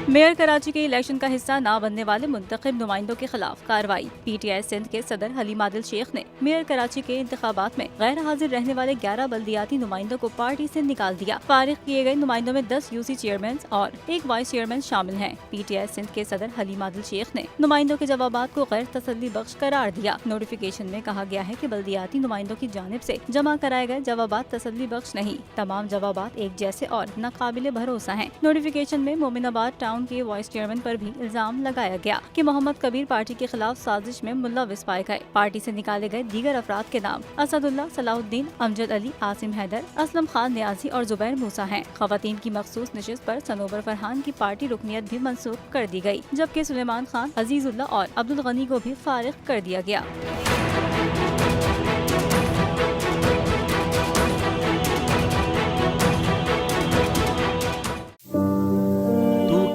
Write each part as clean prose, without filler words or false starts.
Mayor Karachi के election का हिस्सा ना बनने वाले मुंतखब नुमाइंदों के खिलाफ कार्रवाई। PTI सिंध के सदर हलीम आदिल शेख ने मेयर कराची के इंतखाबात में गैर हाजिर रहने वाले 11 बल्दियाती नुमाइंदों को पार्टी से निकाल दिया। फारिग किए गए नुमाइंदों में 10 UC चेयरमैन और 1 वाइस चेयरमैन शामिल हैं। PTI सिंध के सदर हलीम आदिल शेख ने नुमाइंदों के जवाबात को गैर तसल्ली बख्श करार दिया। नोटिफिकेशन में कहा गया है कि बल्दियाती नुमाइंदों की जानिब से जमा कराए गए जवाबात तसल्ली बख्श नहीं, तमाम जवाबात एक जैसे और नाकाबिले भरोसा हैं। नोटिफिकेशन में मोमिनाबाद टाउन के वाइस चेयरमैन पर भी इल्जाम लगाया गया कि मोहम्मद कबीर पार्टी के खिलाफ साजिश में मुलव्विस पाए गए। पार्टी से निकाले गए दीगर अफराद के नाम असदुल्ला, सलाहुद्दीन, अमजद अली, आसिम हैदर, असलम खान नियाजी और जुबैर मूसा हैं। खवातीन की मखसूस नशिस्त पर सनोबर फरहान की पार्टी रुकनियत भी मंसूख कर दी गई, जबकि सुलेमान खान, अजीजुल्ला और अब्दुल गनी को भी फारिग कर दिया गया।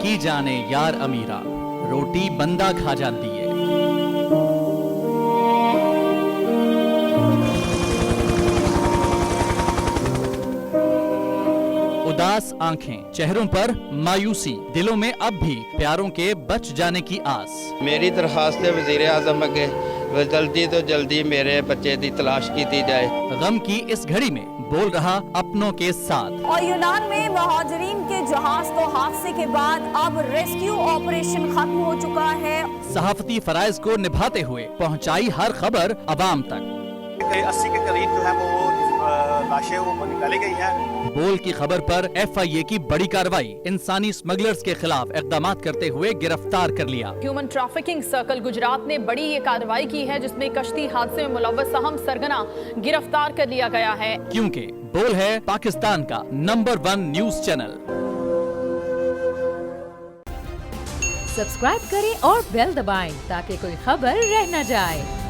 की जाने यार अमीरा, रोटी बंदा खा जाती है। उदास आंखें, चेहरों पर मायूसी, दिलों में अब भी प्यारों के बच जाने की आस। मेरी दरखास्त है वज़ीर आज़म अगे जल्दी तो जल्दी मेरे बच्चे की तलाश की जाए। गम की इस घड़ी में बोल रहा अपनों के साथ। और यूनान में महाजरीन के जहाज को हादसे के बाद अब रेस्क्यू ऑपरेशन खत्म हो चुका है। सहाफती फराइज को निभाते हुए पहुंचाई हर खबर अवाम तक। 80 के करीब जो है वो लाशें वो निकाली गई हैं। बोल की खबर पर FIA की बड़ी कार्रवाई, इंसानी स्मगलर्स के खिलाफ इक़दामात करते हुए गिरफ्तार कर लिया। ह्यूमन ट्रैफिकिंग सर्कल गुजरात ने बड़ी ये कार्रवाई की है, जिसमें कश्ती हादसे में मुलव्वस अहम सरगना गिरफ्तार कर लिया गया है। क्योंकि बोल है पाकिस्तान का नंबर 1 न्यूज चैनल। सब्सक्राइब करें और बेल दबाएं ताकि कोई खबर रह न जाए।